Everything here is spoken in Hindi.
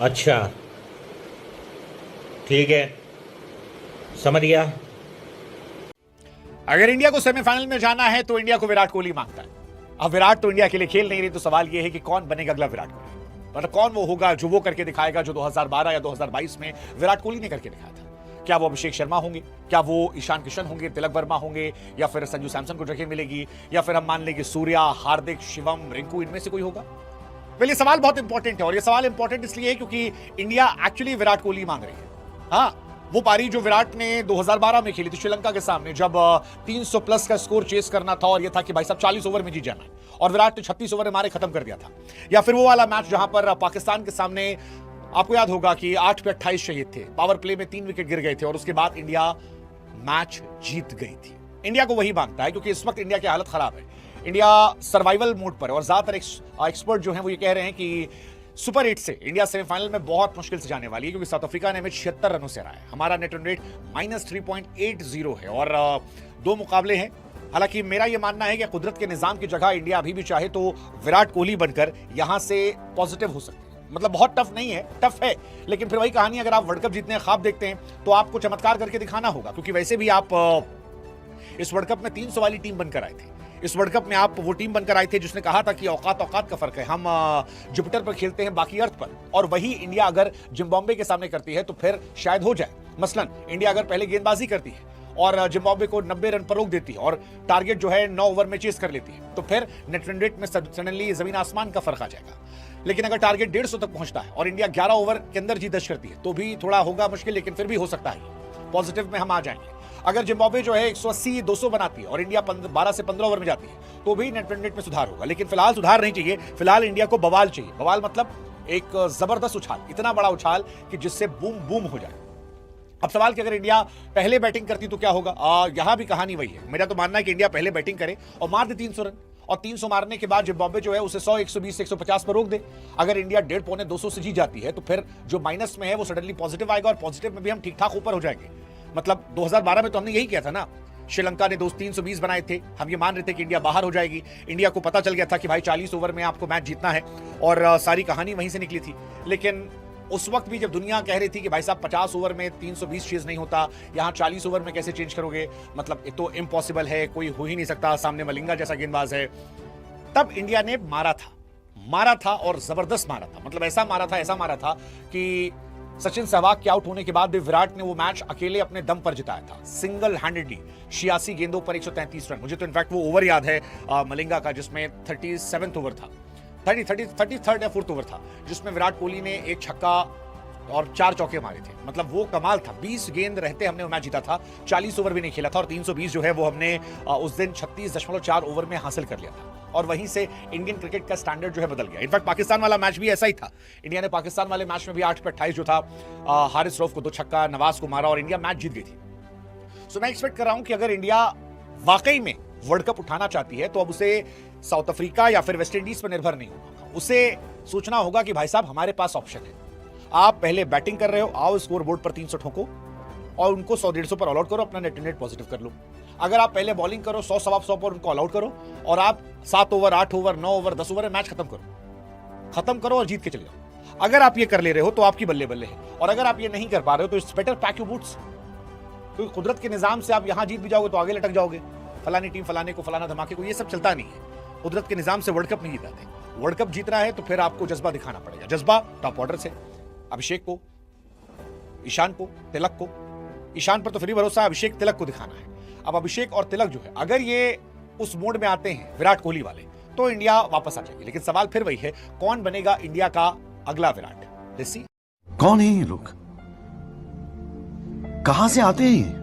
अच्छा, ठीक है, समझ गया। अगर इंडिया को सेमीफाइनल में जाना है तो इंडिया को विराट कोहली मांगता है। अब विराट तो इंडिया के लिए खेल नहीं रही, तो सवाल यह है कि कौन बनेगा अगला विराट कोहली। मतलब कौन वो होगा जो वो करके दिखाएगा जो 2012 या 2022 में विराट कोहली ने करके दिखाया था। क्या वो अभिषेक शर्मा होंगे, क्या वो ईशान किशन होंगे, तिलक वर्मा होंगे, या फिर संजू सैमसन को जगह मिलेगी, या फिर हम मान लेंगे सूर्या, हार्दिक, शिवम, रिंकू, इनमें से कोई होगा। वेल, ये सवाल बहुत इंपॉर्टेंट है, और ये सवाल इंपॉर्टेंट इसलिए है क्योंकि इंडिया एक्चुअली विराट कोहली मांग रही है। हाँ, वो पारी जो विराट ने 2012 में खेली थी श्रीलंका के सामने, जब 300 प्लस का स्कोर चेस करना था और यह था कि भाई साहब 40 ओवर में जीत जाना है, और विराट ने 36 ओवर में मारे खत्म कर दिया था। या फिर वो वाला मैच जहां पर पाकिस्तान के सामने, आपको याद होगा कि 8 पे 28 शहीद थे, पावर प्ले में 3 विकेट गिर गए थे, और उसके बाद इंडिया मैच जीत गई थी। इंडिया को वही मांगता है क्योंकि इस वक्त इंडिया की हालत खराब है। इंडिया सर्वाइवल मोड पर है, और ज्यादातर एक्सपर्ट जो हैं वो ये कह रहे हैं कि सुपर 8 से इंडिया सेमीफाइनल में बहुत मुश्किल से जाने वाली है, क्योंकि साउथ अफ्रीका ने हमें 76 रनों से हराया है। हमारा नेट रन रेट -3.80 है, और 2 मुकाबले हैं। हालांकि मेरा यह मानना है कि कुदरत के निजाम की जगह इंडिया अभी भी चाहे तो विराट कोहली बनकर यहां से पॉजिटिव हो सकती है। मतलब बहुत टफ नहीं है, टफ है, लेकिन फिर वही कहानी, अगर आप वर्ल्ड कप जीतने का ख्वाब देखते हैं तो आपको चमत्कार करके दिखाना होगा, क्योंकि वैसे भी आप इस वर्ल्ड कप में 300 वाली टीम बनकर आए थे। इस वर्ल्ड कप में आप वो टीम बनकर आए थे जिसने कहा था कि औकात औकात का फर्क है, हम जुपिटर पर खेलते हैं बाकी अर्थ पर, और वही इंडिया अगर जिम्बाब्वे के सामने करती है तो फिर शायद हो जाए। मसलन इंडिया अगर पहले गेंदबाजी करती है और जिम्बाब्वे को 90 रन पर रोक देती है, और टारगेट जो है 9 ओवर में चेस कर लेती है, तो फिर नेट रन रेट में सडनली जमीन आसमान का फर्क आ जाएगा। लेकिन अगर टारगेट 150 तक पहुंचता है और इंडिया 11 ओवर के अंदर जीत दर्ज करती है तो भी थोड़ा होगा मुश्किल, लेकिन फिर भी हो सकता है, पॉजिटिव में हम आ जाएंगे। अगर जिम्बाब्वे जो है 180-200 बनाती है और इंडिया 12 से 15 ओवर में जाती है तो भी नेट रन रेट में सुधार होगा। लेकिन फिलहाल सुधार नहीं चाहिए, फिलहाल इंडिया को बवाल चाहिए। बवाल मतलब एक जबरदस्त उछाल, इतना बड़ा उछाल कि जिससे बूम बूम हो जाए। अब सवाल कि अगर इंडिया पहले बैटिंग करती तो क्या होगा। यहां भी कहानी वही है। मेरा तो मानना है कि इंडिया पहले बैटिंग करे और मार दे 300 रन, और 300 मारने के बाद जिम्बाब्वे जो है उसे 100, 120, 150 पर रोक दे। अगर इंडिया 150, पौने 200 से जीत जाती है तो फिर जो माइनस में है वो सडनली पॉजिटिव आएगा, और पॉजिटिव में भी हम ठीक ठाक ऊपर हो जाएंगे। मतलब 2012 में तो हमने यही किया था ना, श्रीलंका ने 320 बनाए थे, हम ये मान रहे थे कि इंडिया बाहर हो जाएगी। इंडिया को पता चल गया था कि भाई 40 ओवर में आपको मैच जीतना है, और सारी कहानी वहीं से निकली थी। लेकिन उस वक्त भी जब दुनिया कह रही थी कि भाई साहब 50 ओवर में 320 चेज नहीं होता, यहां 40 ओवर में कैसे चेंज करोगे, मतलब ये तो इम्पॉसिबल है, कोई हो ही नहीं सकता, सामने मलिंगा जैसा गेंदबाज है, तब इंडिया ने मारा था और जबरदस्त मारा था। मतलब ऐसा मारा था कि सचिन सहवाग के आउट होने के बाद भी विराट ने वो मैच अकेले अपने दम पर जिताया था, सिंगल हैंडेडली 86 गेंदों पर 133 रन। मुझे तो इनफैक्ट वो ओवर याद है मलिंगा का, जिसमें 37 ओवर था, 33rd या 4th ओवर था, जिसमें विराट कोहली ने एक छक्का और 4 चौके मारे थे। मतलब वो कमाल था। 20 गेंद रहते हमने वो मैच जीता था, 40 ओवर भी नहीं खेला था, और 320 जो है वो हमने उस दिन 36.4 ओवर में हासिल कर लिया था। और वहीं से इंडियन क्रिकेट का स्टैंडर्ड जो है बदल गया। इनफैक्ट पाकिस्तान वाला मैच भी ऐसा ही था। इंडिया ने पाकिस्तान वाले मैच में भी 8 पे 28 जो था, हारिस रऊफ को 2 छक्का, नवाज को मारा, और इंडिया मैच जीत गई थी। सो मैं एक्सपेक्ट कर रहा हूं कि अगर इंडिया वाकई में वर्ल्ड कप उठाना चाहती है तो अब उसे साउथ अफ्रीका या फिर वेस्ट इंडीज पर निर्भर नहीं होगा। उसे सोचना होगा कि भाई साहब हमारे पास ऑप्शन है। आप पहले बैटिंग कर रहे हो, आओ स्कोर बोर्ड पर 300 ठोको और उनको 100-150 पर ऑल आउट करो, अपना नेट रेट पॉजिटिव कर लो। अगर आप पहले बॉलिंग करो 100-125 पर उनको ऑल आउट करो, और आप 7 ओवर, 8 ओवर, 9 ओवर, 10 ओवर में मैच खत्म करो और जीत के चले जाओ। अगर आप ये कर ले रहे हो तो आपकी बल्ले बल्ले है, और अगर आप ये नहीं कर पा रहे हो तो it's better pack your boots. क्योंकि कुदरत के निजाम से आप यहां जीत भी जाओगे तो आगे लटक जाओगे। फलानी टीम फलाने को, फलाना धमाके को, ये सब चलता नहीं है। कुदरत के निजाम से वर्ल्ड कप नहीं जीताते। वर्ल्ड कप जीतना है तो फिर आपको जज्बा दिखाना पड़ेगा। जज्बा टॉप ऑर्डर से, अभिषेक को, ईशान को, तिलक को। ईशान पर तो फ्री भरोसा है, अभिषेक तिलक को दिखाना है। अब अभिषेक और तिलक जो है, अगर ये उस मोड में आते हैं विराट कोहली वाले, तो इंडिया वापस आ जाएगी। लेकिन सवाल फिर वही है, कौन बनेगा इंडिया का अगला विराट। Let's see. कौन है ये लोग, कहां से आते हैं?